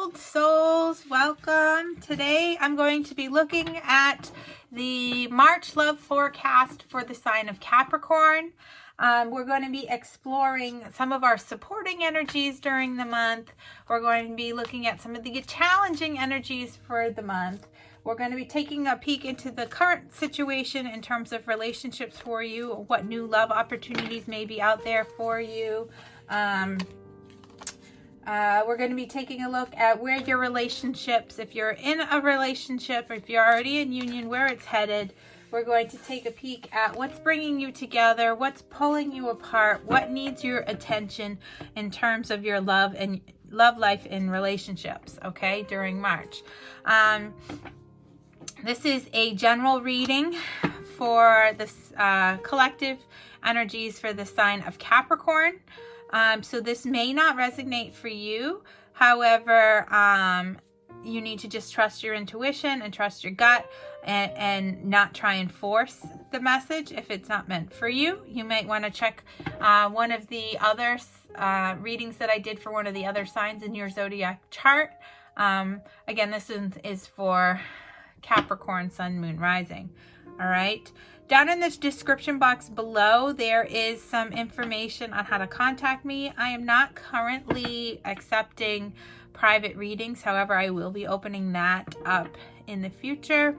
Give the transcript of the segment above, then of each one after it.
Gold Souls, welcome. Today I'm going to be looking at the March love forecast for the sign of Capricorn. We're going to be exploring some of our supporting energies during the month. We're going to be looking at some of the challenging energies for the month. We're going to be taking a peek into the current situation in terms of relationships for you, what new love opportunities may be out there for you. We're going to be taking a look at where your relationships, if you're in a relationship, or if you're already in union, where it's headed. We're going to take a peek at what's bringing you together, what's pulling you apart, what needs your attention in terms of your love and love life in relationships, okay, during March. This is a general reading for this collective energies for the sign of Capricorn. So this may not resonate for you. However, you need to just trust your intuition and trust your gut and not try and force the message if it's not meant for you. You might want to check one of the other readings that I did for one of the other signs in your zodiac chart. Again, this is for Capricorn, Sun, Moon, Rising. All right. Down in this description box below, there is some information on how to contact me. I am not currently accepting private readings. However, I will be opening that up in the future.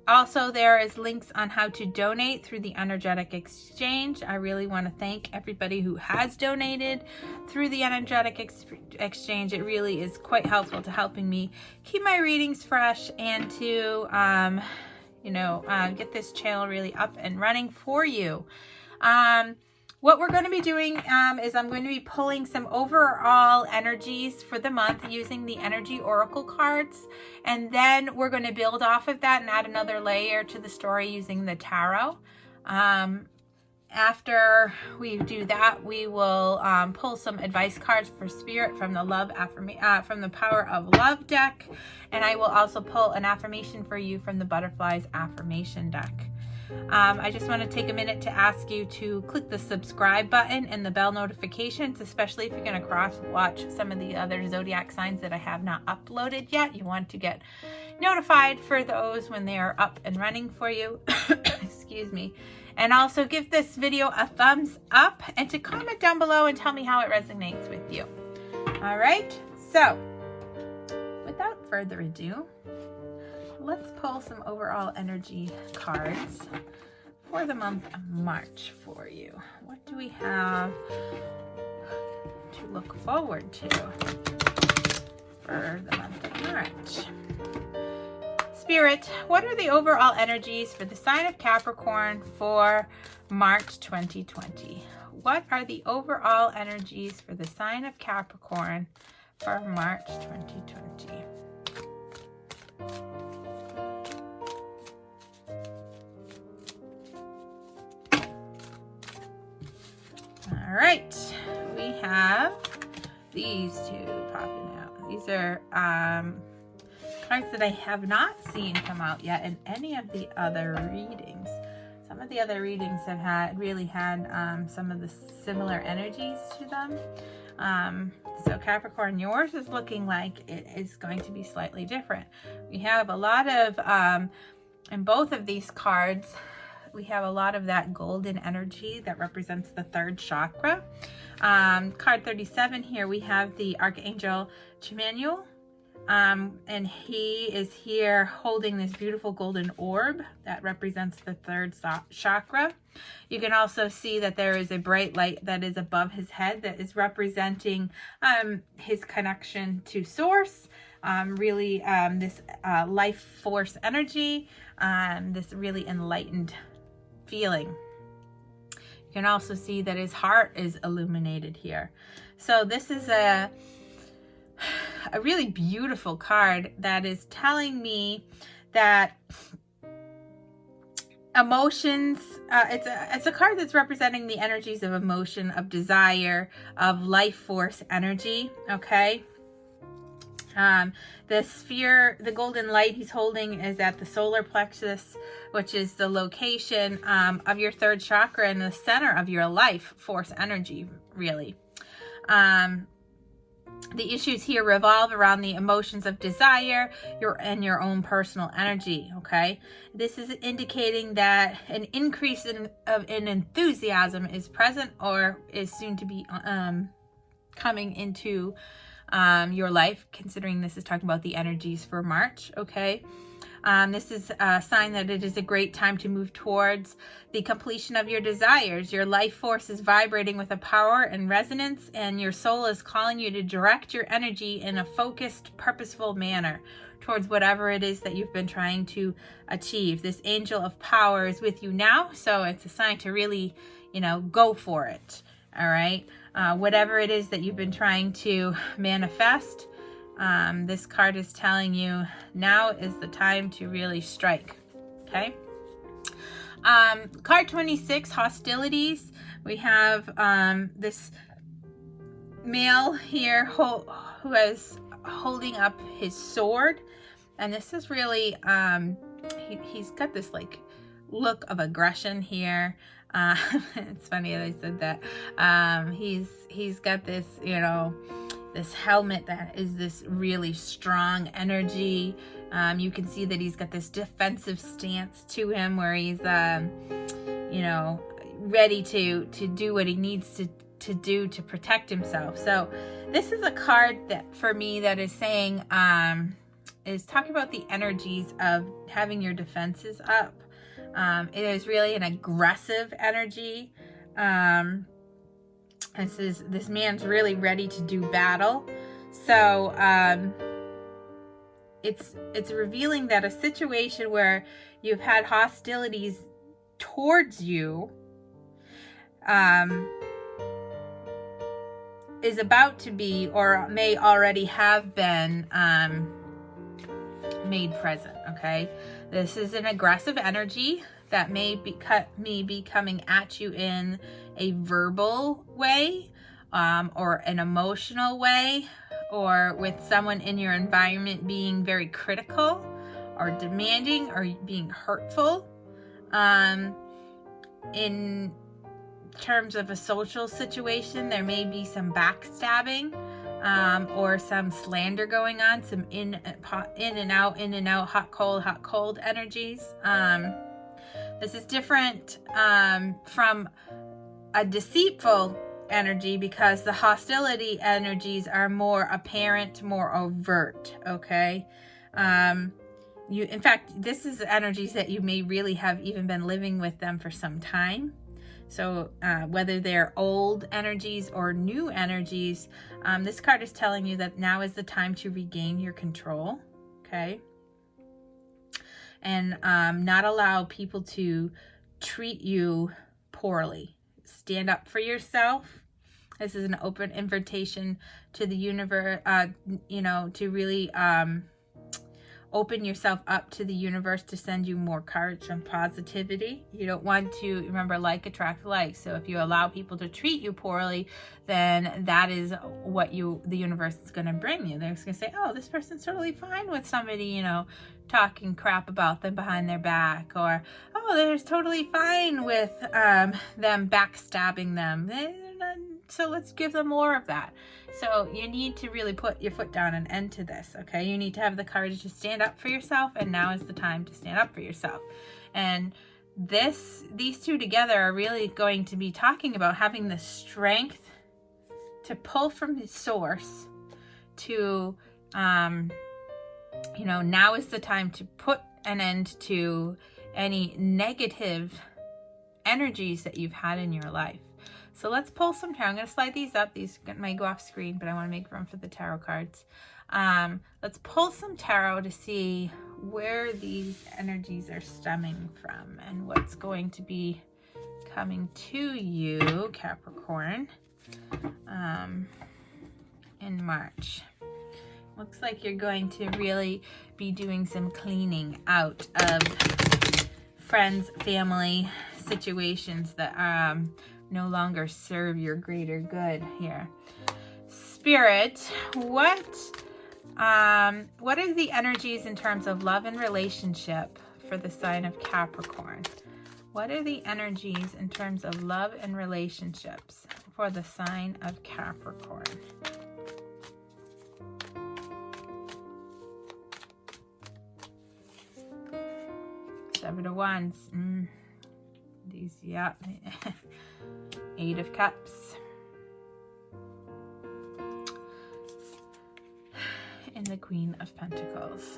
Also, there is links on how to donate through the energetic exchange. I really want to thank everybody who has donated through the energetic exchange. It really is quite helpful to helping me keep my readings fresh and to, get this channel really up and running for you. What we're going to be doing is I'm going to be pulling some overall energies for the month using the energy oracle cards. And then we're going to build off of that and add another layer to the story using the tarot. After we do that, we will pull some advice cards for spirit from the from the Power of Love deck. And I will also pull an affirmation for you from the Butterflies affirmation deck. I just want to take a minute to ask you to click the subscribe button and the bell notifications, especially if you're going to cross-watch some of the other zodiac signs that I have not uploaded yet. You want to get notified for those when they are up and running for you. Excuse me. And also give this video a thumbs up and to comment down below and tell me how it resonates with you. All right. So without further ado, let's pull some overall energy cards for the month of March for you. What do we have to look forward to for the month of March? Spirit, what are the overall energies for the sign of Capricorn for March 2020? What are the overall energies for the sign of Capricorn for March 2020? All right, we have these two popping out. These are cards that I have not seen come out yet in any of the other readings. Some of the other readings have really had some of the similar energies to them. So Capricorn, yours is looking like it is going to be slightly different. We have a lot of, in both of these cards, we have a lot of that golden energy that represents the third chakra. Card 37 here, we have the Archangel Chamuel. And he is here holding this beautiful golden orb that represents the third chakra. You can also see that there is a bright light that is above his head that is representing his connection to source, this life force energy, this really enlightened feeling. You can also see that his heart is illuminated here. So this is a really beautiful card that is telling me that emotions, it's a card that's representing the energies of emotion, of desire, of life force energy, okay? The sphere, the golden light he's holding is at the solar plexus, which is the location of your third chakra and the center of your life force energy, really. The issues here revolve around the emotions of desire, your own personal energy, okay? This is indicating that an increase in enthusiasm is present or is soon to be coming into your life, considering this is talking about the energies for March, okay? This is a sign that it is a great time to move towards the completion of your desires. Your life force is vibrating with a power and resonance, and your soul is calling you to direct your energy in a focused, purposeful manner towards whatever it is that you've been trying to achieve. This angel of power is with you now, so it's a sign to really, go for it, all right? Whatever it is that you've been trying to manifest, this card is telling you now is the time to really strike, okay? Card 26, hostilities. We have this male here who is holding up his sword, and this is really, he's got this like look of aggression here. It's funny that I said that. He's got this, this helmet that is this really strong energy. You can see that he's got this defensive stance to him where he's, ready to do what he needs to do to protect himself. So this is a card that for me that is saying, is talking about the energies of having your defenses up. It is really an aggressive energy. This man's really ready to do battle. So it's revealing that a situation where you've had hostilities towards you is about to be, or may already have been made present, okay? This is an aggressive energy that may be coming at you in a verbal way, or an emotional way, or with someone in your environment being very critical or demanding or being hurtful. In terms of a social situation, there may be some backstabbing, or some slander going on, some in and out, hot, cold energies. This is different from a deceitful energy because the hostility energies are more apparent, more overt, okay? In fact, this is energies that you may really have even been living with them for some time. So whether they're old energies or new energies, this card is telling you that now is the time to regain your control, okay? And not allow people to treat you poorly. Stand up for yourself. This is an open invitation to the universe, to really open yourself up to the universe to send you more courage and positivity. You don't want to, remember, like attract like. So if you allow people to treat you poorly, then that is what the universe is going to bring you. They're just going to say, oh, this person's totally fine with somebody, talking crap about them behind their back, or, oh, they're totally fine with them backstabbing them. So let's give them more of that. So you need to really put your foot down and end to this, okay? You need to have the courage to stand up for yourself, and now is the time to stand up for yourself. And these two together are really going to be talking about having the strength to pull from the source to, now is the time to put an end to any negative energies that you've had in your life. So let's pull some tarot. I'm going to slide these up. These might go off screen, but I want to make room for the tarot cards. Let's pull some tarot to see where these energies are stemming from and what's going to be coming to you, Capricorn, in March. Looks like you're going to really be doing some cleaning out of friends, family situations that no longer serve your greater good here. Spirit, what are the energies in terms of love and relationship for the sign of Capricorn? What are the energies in terms of love and relationships for the sign of Capricorn? Seven of Wands. These, yeah. Eight of Cups. And the Queen of Pentacles.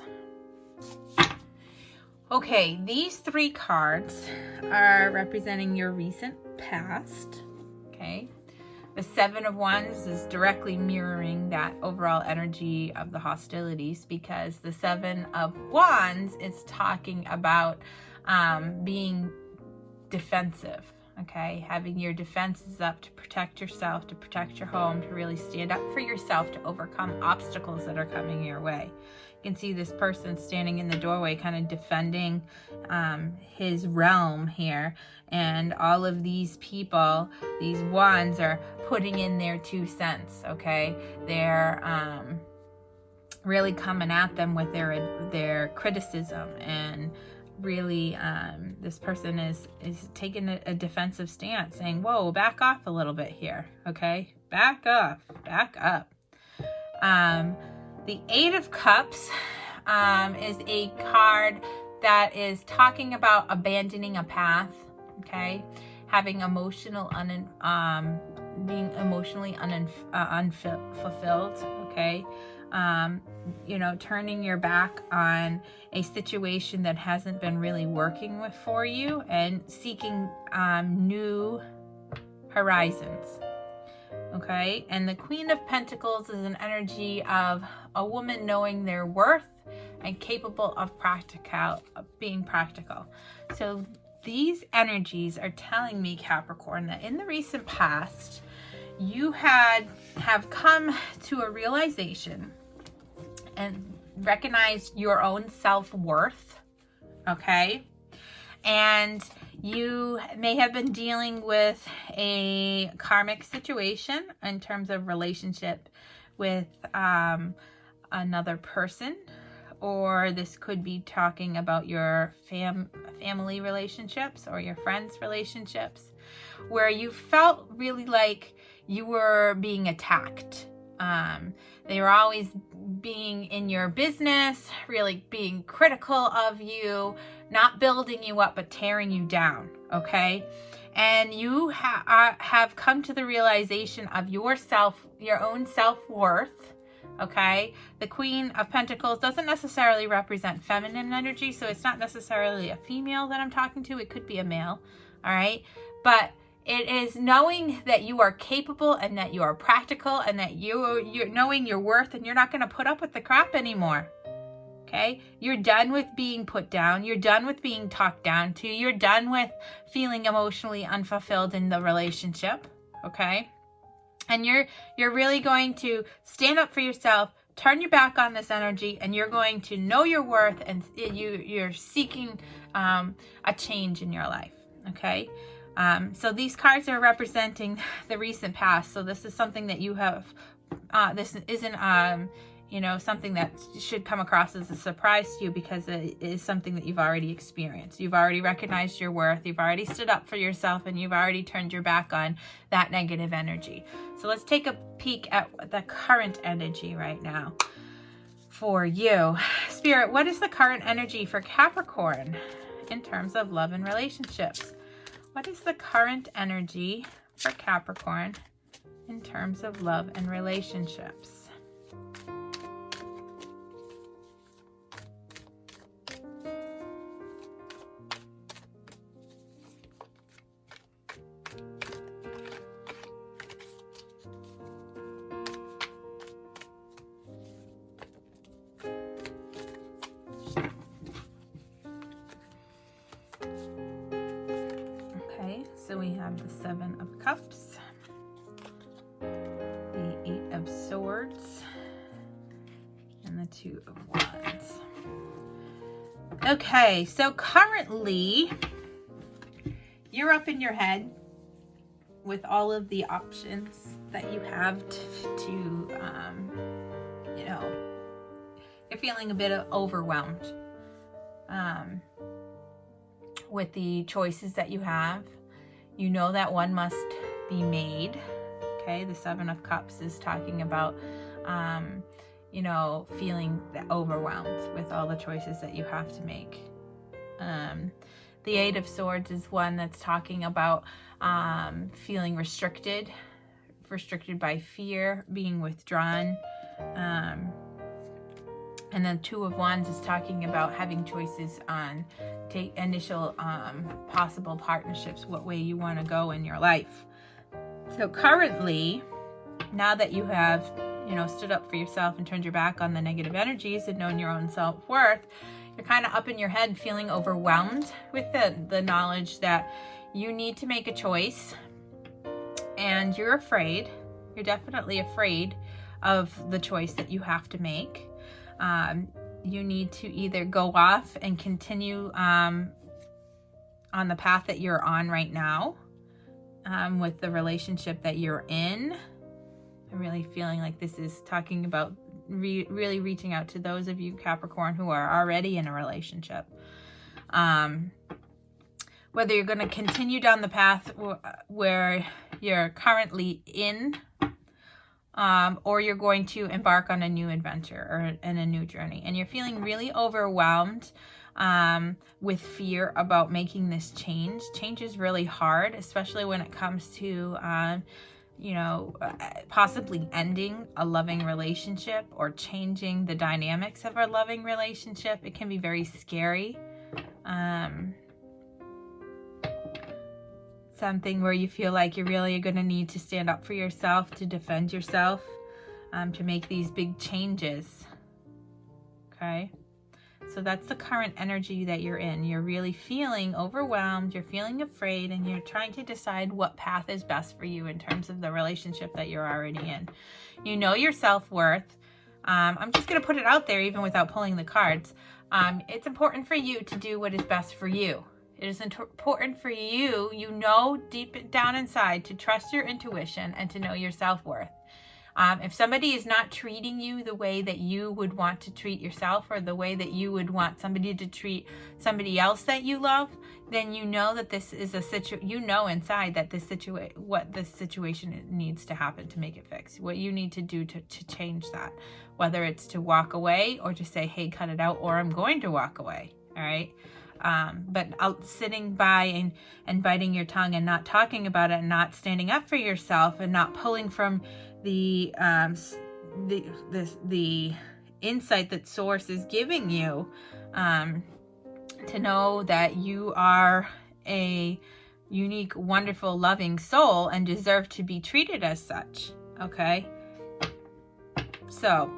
Okay, these three cards are representing your recent past. Okay. The Seven of Wands is directly mirroring that overall energy of the hostilities, because the Seven of Wands is talking about being defensive, okay? Having your defenses up to protect yourself, to protect your home, to really stand up for yourself, to overcome obstacles that are coming your way. You can see this person standing in the doorway kind of defending his realm here, and all of these people, these wands, are putting in their 2 cents, okay? They're really coming at them with their criticism, and really this person is taking a defensive stance, saying, whoa, back off a little bit here, okay? Back up. The Eight of Cups is a card that is talking about abandoning a path, okay? Having being emotionally unfulfilled, okay? You know, turning your back on a situation that hasn't been really working for you, and seeking new horizons. Okay, and the Queen of Pentacles is an energy of a woman knowing their worth and capable of being practical. So these energies are telling me, Capricorn, that in the recent past, you have come to a realization and recognized your own self-worth, okay? And you may have been dealing with a karmic situation in terms of relationship with another person, or this could be talking about your family relationships or your friends' relationships, where you felt really like you were being attacked. They were always being in your business, really being critical of you, not building you up, but tearing you down, okay? And you have come to the realization of your own self-worth, okay? The Queen of Pentacles doesn't necessarily represent feminine energy, so it's not necessarily a female that I'm talking to. It could be a male, all right? But it is knowing that you are capable, and that you are practical, and that you're knowing your worth, and you're not going to put up with the crap anymore. Okay? You're done with being put down. You're done with being talked down to. You're done with feeling emotionally unfulfilled in the relationship. Okay? And you're really going to stand up for yourself, turn your back on this energy, and you're going to know your worth, and you're seeking a change in your life. Okay? So these cards are representing the recent past. So this is something that you have, this isn't, you know, something that should come across as a surprise to you, because it is something that you've already experienced. You've already recognized your worth. You've already stood up for yourself, and you've already turned your back on that negative energy. So let's take a peek at the current energy right now for you. Spirit, what is the current energy for Capricorn in terms of love and relationships? What is the current energy for Capricorn in terms of love and relationships? So we have the Seven of Cups, the Eight of Swords, and the Two of Wands. Okay, so currently you're up in your head with all of the options that you have to you know, you're feeling a bit overwhelmed with the choices that you have. You know that one must be made, okay? The Seven of Cups is talking about, you know, feeling overwhelmed with all the choices that you have to make. The Eight of Swords is one that's talking about feeling restricted by fear, being withdrawn. And then Two of Wands is talking about having choices on initial possible partnerships, what way you want to go in your life. So currently, now that you have, stood up for yourself and turned your back on the negative energies and known your own self-worth, you're kind of up in your head feeling overwhelmed with the knowledge that you need to make a choice, and you're afraid. You're definitely afraid of the choice that you have to make. You need to either go off and continue on the path that you're on right now with the relationship that you're in. I'm really feeling like this is talking about really reaching out to those of you, Capricorn, who are already in a relationship. Whether you're going to continue down the path where you're currently in, or you're going to embark on a new adventure or in a new journey, and you're feeling really overwhelmed with fear about making this change. Change is really hard, especially when it comes to possibly ending a loving relationship or changing the dynamics of a loving relationship. It can be very scary. Something where you feel like you're really going to need to stand up for yourself, to defend yourself, to make these big changes. Okay? So that's the current energy that you're in. You're really feeling overwhelmed, you're feeling afraid, and you're trying to decide what path is best for you in terms of the relationship that you're already in. You know your self-worth. I'm just going to put it out there even without pulling the cards. It's important for you to do what is best for you. It is important for you, deep down inside, to trust your intuition and to know your self-worth. If somebody is not treating you the way that you would want to treat yourself, or the way that you would want somebody to treat somebody else that you love, then you know that this is inside that what this situation needs to happen to make it fix. What you need to do to change that, whether it's to walk away or to say, hey, cut it out, or I'm going to walk away. All right. But sitting by and biting your tongue and not talking about it, and not standing up for yourself, and not pulling from the insight that Source is giving you, to know that you are a unique, wonderful, loving soul and deserve to be treated as such. Okay. So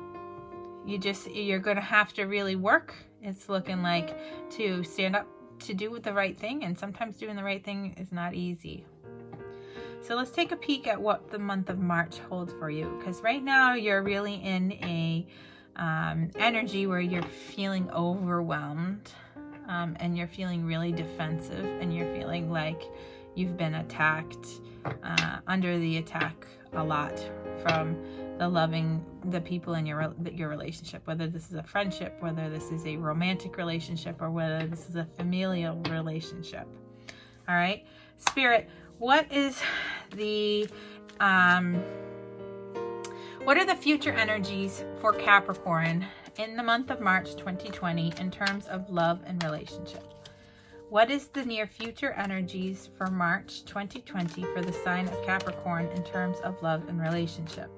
you're going to have to really work. It's looking like to stand up to do the right thing, and sometimes doing the right thing is not easy. So let's take a peek at what the month of March holds for you, because right now you're really in a energy where you're feeling overwhelmed, and you're feeling really defensive, and you're feeling like you've been attacked, under the attack a lot from the people in your relationship, whether this is a friendship, whether this is a romantic relationship, or whether this is a familial relationship. All right, Spirit, what are the future energies for Capricorn in the month of March 2020 in terms of love and relationship? What is the near future energies for March 2020 for the sign of Capricorn in terms of love and relationship?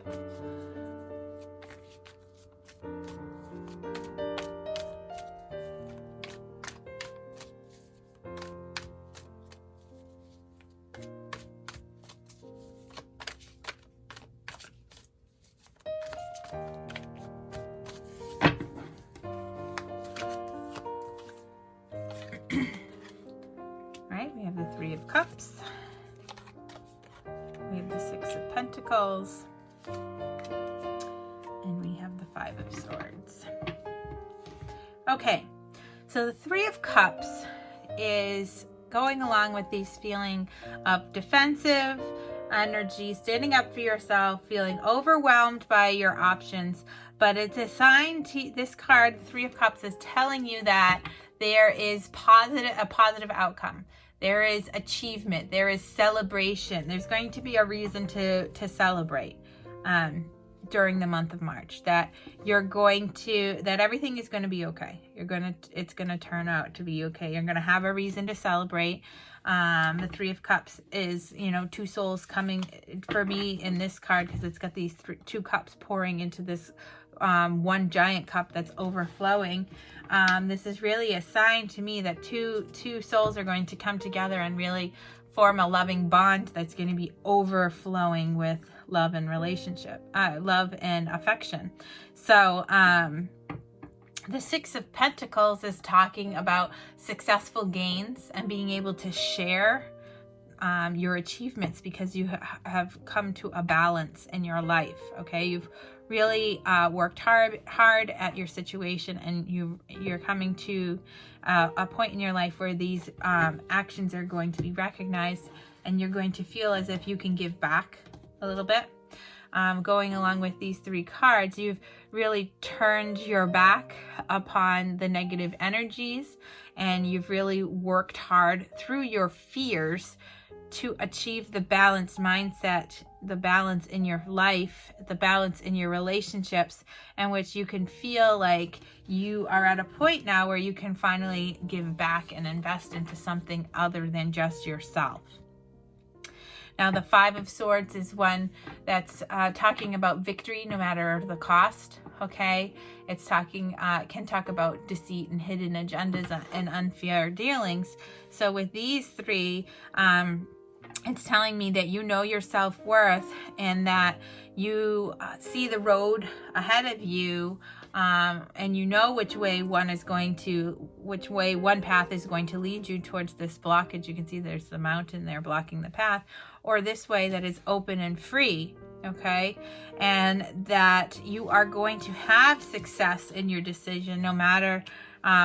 We have the Three of Cups, we have the Six of Pentacles, and we have the Five of Swords. Okay, so the Three of Cups is going along with these feeling of defensive energy, standing up for yourself, feeling overwhelmed by your options, but it's a sign to this card, the Three of Cups, is telling you that there is a positive outcome. There is achievement. There is celebration. There's going to be a reason to celebrate. during the month of March, that that everything is going to be okay. It's going to turn out to be okay. You're going to have a reason to celebrate. The Three of Cups is, two souls coming for me in this card, because it's got these two cups pouring into this one giant cup that's overflowing. This is really a sign to me that two souls are going to come together and really form a loving bond that's going to be overflowing with love and love and affection. So the Six of Pentacles is talking about successful gains and being able to share your achievements, because you have come to a balance in your life. Okay, you've really worked hard at your situation, and you're coming to a point in your life where these actions are going to be recognized, and you're going to feel as if you can give back a little bit. Going along with these three cards, you've really turned your back upon the negative energies, and you've really worked hard through your fears to achieve the balanced mindset, the balance in your life, the balance in your relationships, in which you can feel like you are at a point now where you can finally give back and invest into something other than just yourself. Now, the Five of Swords is one that's talking about victory no matter the cost. Okay, it's can talk about deceit and hidden agendas and unfair dealings. So with these three, it's telling me that you know your self-worth, and that you see the road ahead of you, and you know which way one path is going to lead you towards this blockage. You can see there's the mountain there blocking the path, or this way that is open and free. Okay, and that you are going to have success in your decision no matter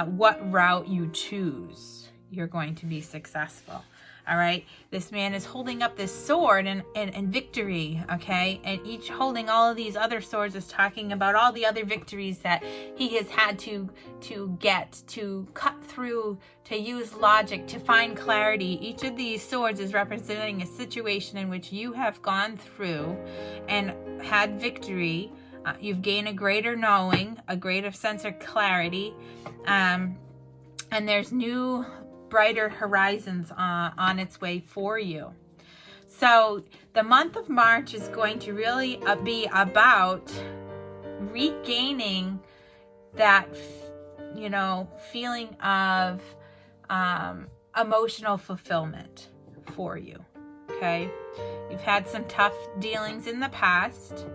what route you choose. You're going to be successful. All right, this man is holding up this sword and victory, okay? And each holding all of these other swords is talking about all the other victories that he has had to get, to cut through, to use logic, to find clarity. Each of these swords is representing a situation in which you have gone through and had victory. You've gained a greater knowing, a greater sense of clarity, and there's new brighter horizons on its way for you. So the month of March is going to really be about regaining that feeling of emotional fulfillment for you. Okay, you've had some tough dealings in the past.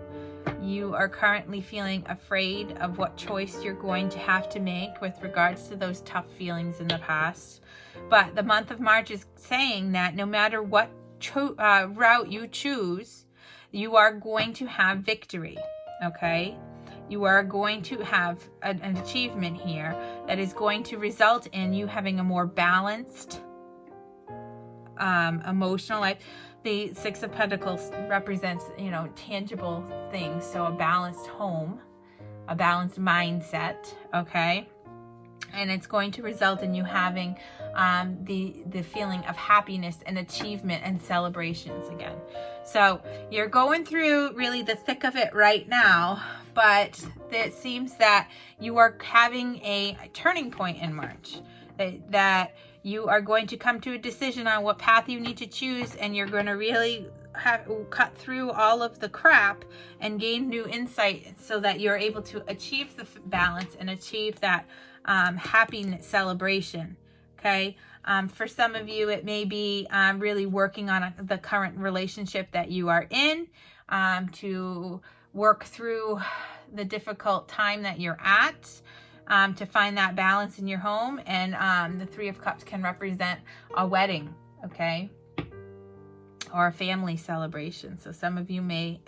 You are currently feeling afraid of what choice you're going to have to make with regards to those tough feelings in the past. But the month of March is saying that no matter what route you choose, you are going to have victory, okay? You are going to have an achievement here that is going to result in you having a more balanced emotional life. The Six of Pentacles represents, tangible things. So a balanced home, a balanced mindset, okay? And it's going to result in you having the feeling of happiness and achievement and celebrations again. So you're going through really the thick of it right now, but it seems that you are having a turning point in March, that you are going to come to a decision on what path you need to choose, and you're going to really cut through all of the crap and gain new insight so that you're able to achieve the balance and achieve that happy celebration. Okay, for some of you, it may be really working on the current relationship that you are in, to work through the difficult time that you're at, to find that balance in your home. And the Three of Cups can represent a wedding, okay, or a family celebration. So some of you may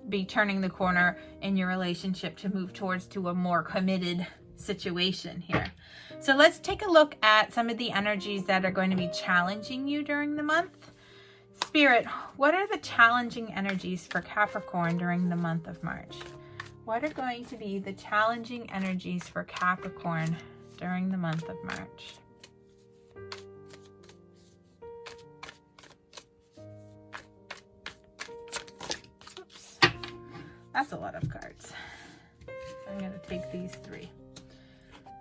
be turning the corner in your relationship to move towards a more committed situation here. So let's take a look at some of the energies that are going to be challenging you during the month. Spirit, what are the challenging energies for Capricorn during the month of March? What are going to be the challenging energies for Capricorn during the month of March? Oops. That's a lot of cards. So I'm going to take these 3.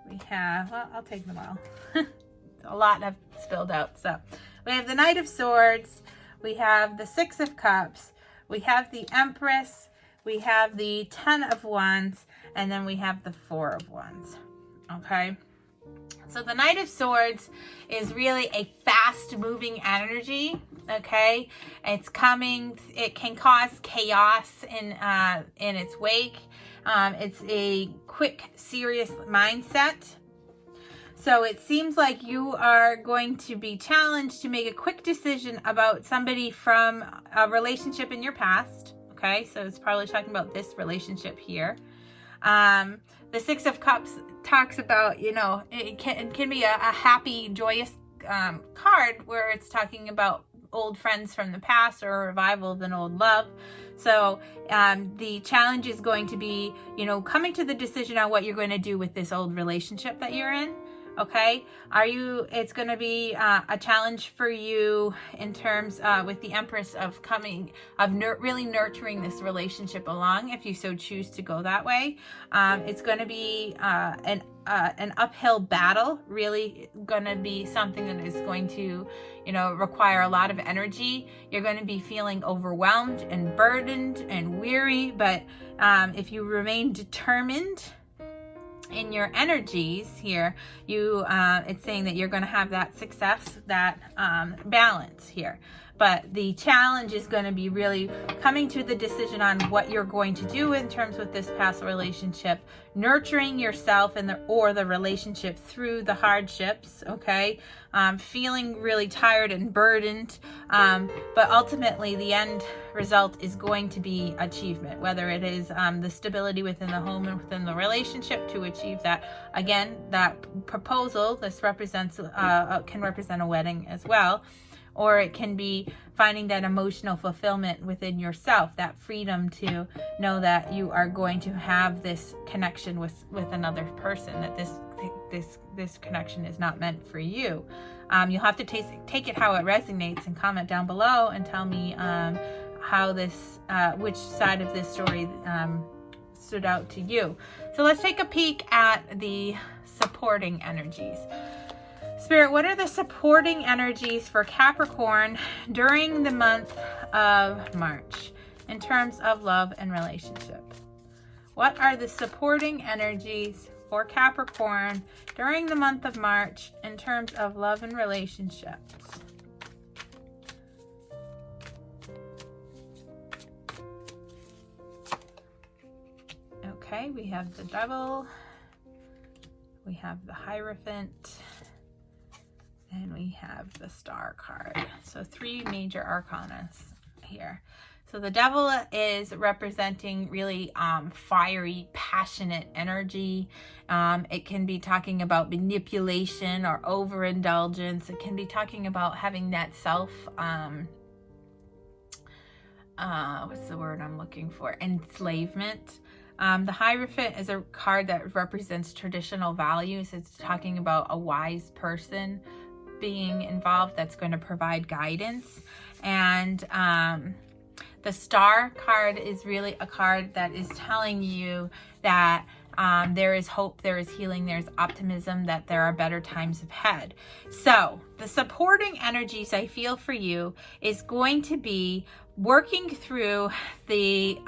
We have, well, I'll take them all. A lot have spilled out. So we have the Knight of Swords. We have the 6 of Cups. We have the Empress. We have the 10 of Wands. And then we have the 4 of Wands. Okay. So the Knight of Swords is really a fast-moving energy, okay? It's coming, it can cause chaos in its wake. It's a quick, serious mindset. So it seems like you are going to be challenged to make a quick decision about somebody from a relationship in your past, okay? So it's probably talking about this relationship here. The 6 of Cups talks about, you know, it can be a happy, joyous card where it's talking about old friends from the past or a revival of an old love. So the challenge is going to be, you know, coming to the decision on what you're going to do with this old relationship that you're in. Okay, it's going to be a challenge for you in terms with the Empress of really nurturing this relationship along, if you so choose to go that way. It's going to be an uphill battle, really going to be something that is going to, you know, require a lot of energy. You're going to be feeling overwhelmed and burdened and weary, but if you remain determined in your energies here, it's saying that you're going to have that success, that balance here. But the challenge is going to be really coming to the decision on what you're going to do in terms with this past relationship, nurturing yourself or the relationship through the hardships, okay? Feeling really tired and burdened, but ultimately the end result is going to be achievement, whether it is the stability within the home and within the relationship to achieve that. Again, that proposal, this represents can represent a wedding as well. Or it can be finding that emotional fulfillment within yourself, that freedom to know that you are going to have this connection with another person, that this connection is not meant for you. You'll have to take it how it resonates and comment down below and tell me how which side of this story stood out to you. So let's take a peek at the supporting energies. Spirit, what are the supporting energies for Capricorn during the month of March in terms of love and relationship? What are the supporting energies for Capricorn during the month of March in terms of love and relationships? Okay, we have the Devil, we have the Hierophant, and we have the Star card. So 3 major arcanas here. So the Devil is representing really fiery, passionate energy. It can be talking about manipulation or overindulgence. It can be talking about having that self, what's the word I'm looking for? Enslavement. The Hierophant is a card that represents traditional values. It's talking about a wise person being involved that's going to provide guidance. And the Star card is really a card that is telling you that there is hope, there is healing, there's optimism, that there are better times ahead. So the supporting energies I feel for you is going to be working through the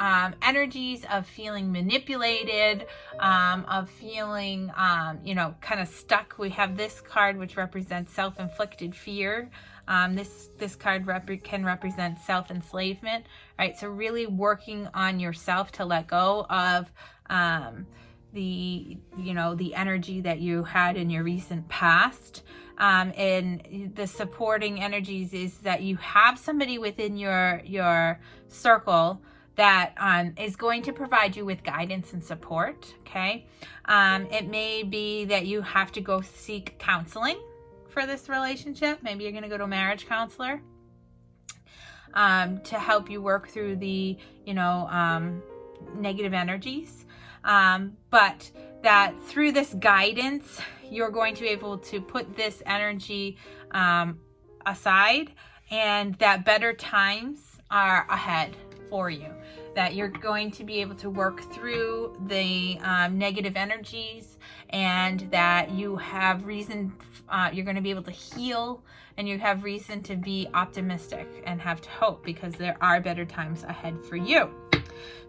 energies of feeling manipulated, of feeling, kind of stuck. We have this card, which represents self-inflicted fear. This card can represent self-enslavement, right? So really working on yourself to let go of the energy that you had in your recent past. And the supporting energies is that you have somebody within your circle that is going to provide you with guidance and support, okay? It may be that you have to go seek counseling for this relationship. Maybe you're going to go to a marriage counselor to help you work through the, negative energies. But that through this guidance, you're going to be able to put this energy aside, and that better times are ahead for you, that you're going to be able to work through the negative energies, and that you have reason, you're going to be able to heal, and you have reason to be optimistic and have hope, because there are better times ahead for you.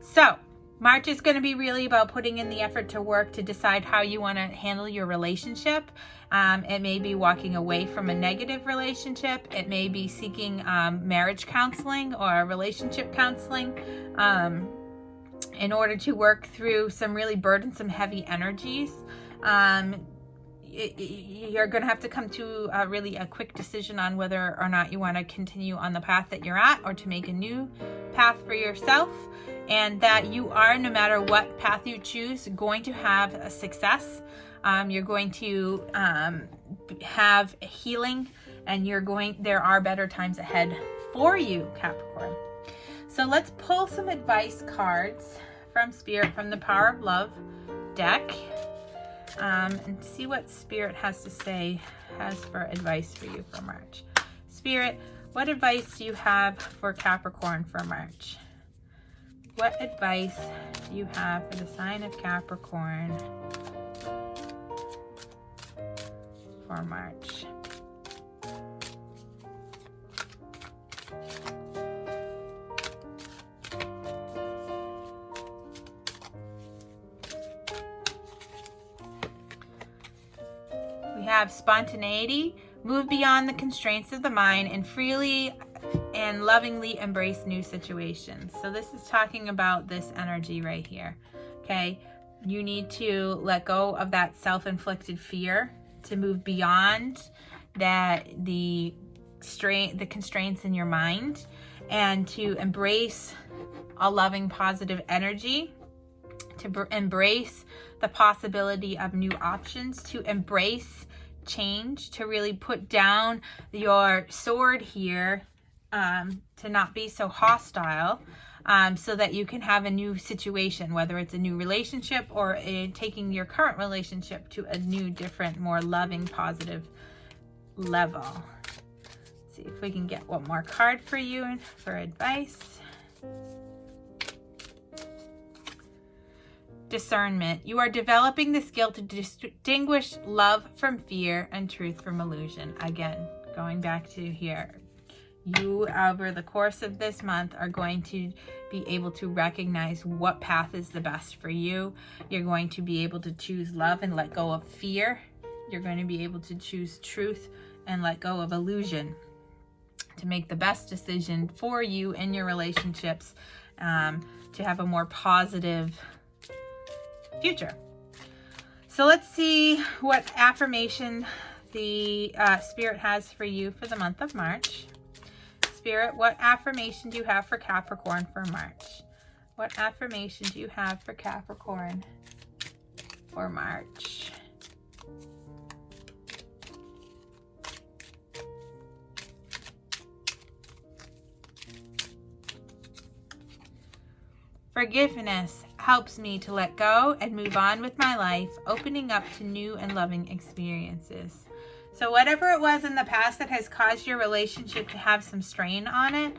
So March is going to be really about putting in the effort to work to decide how you want to handle your relationship. It may be walking away from a negative relationship. It may be seeking marriage counseling or relationship counseling in order to work through some really burdensome, heavy energies. You're going to have to come to really a quick decision on whether or not you want to continue on the path that you're at, or to make a new path for yourself. And that you are, no matter what path you choose, going to have a success. You're going to have healing, and there are better times ahead for you, Capricorn. So let's pull some advice cards from Spirit, from the Power of Love deck, and see what Spirit has to say, has for advice for you for March. Spirit, what advice do you have for Capricorn for March? What advice do you have for the sign of Capricorn for March? We have spontaneity, move beyond the constraints of the mind, and freely and lovingly embrace new situations. So this is talking about this energy right here. Okay, you need to let go of that self-inflicted fear, to move beyond the constraints in your mind, and to embrace a loving, positive energy, to embrace the possibility of new options, to embrace change, to really put down your sword here, to not be so hostile, so that you can have a new situation, whether it's a new relationship or taking your current relationship to a new, different, more loving, positive level. Let's see if we can get one more card for you for advice. Discernment. You are developing the skill to distinguish love from fear and truth from illusion. Again, going back to here. You, over the course of this month, are going to be able to recognize what path is the best for you. You're going to be able to choose love and let go of fear. You're going to be able to choose truth and let go of illusion, to make the best decision for you in your relationships, to have a more positive future. So let's see what affirmation the Spirit has for you for the month of March. Spirit, what affirmation do you have for Capricorn for March? What affirmation do you have for Capricorn for March? Forgiveness helps me to let go and move on with my life, opening up to new and loving experiences. So whatever it was in the past that has caused your relationship to have some strain on it,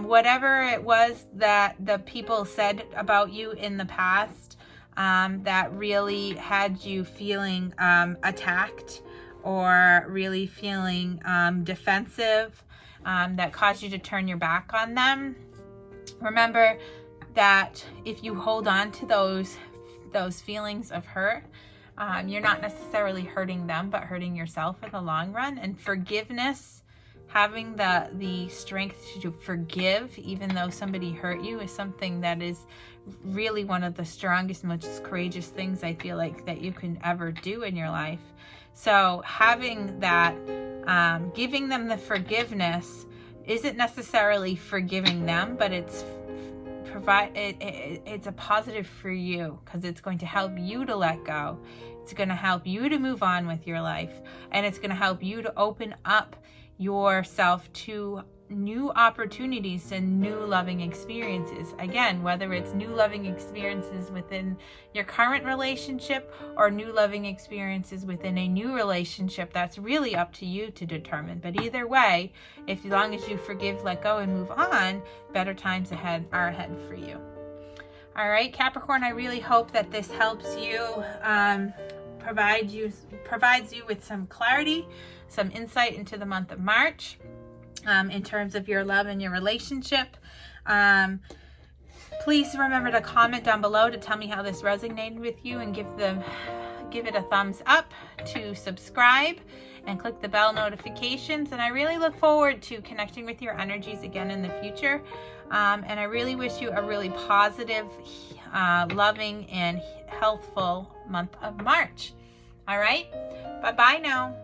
whatever it was that the people said about you in the past, that really had you feeling attacked, or really feeling defensive, that caused you to turn your back on them. Remember that if you hold on to those feelings of hurt, you're not necessarily hurting them, but hurting yourself in the long run. And forgiveness, having the strength to forgive, even though somebody hurt you, is something that is really one of the strongest, most courageous things I feel like that you can ever do in your life. So having that, giving them the forgiveness isn't necessarily forgiving them, but it's a positive for you, because it's going to help you to let go. It's going to help you to move on with your life, and it's going to help you to open up yourself to new opportunities and new loving experiences. Again, whether it's new loving experiences within your current relationship or new loving experiences within a new relationship, that's really up to you to determine. But either way, as long as you forgive, let go, and move on, better times are ahead for you. All right, Capricorn, I really hope that this helps you, provides you with some clarity, some insight into the month of March. In terms of your love and your relationship. Please remember to comment down below to tell me how this resonated with you, and give it a thumbs up, to subscribe and click the bell notifications. And I really look forward to connecting with your energies again in the future. And I really wish you a really positive, loving, and healthful month of March. All right, bye-bye now.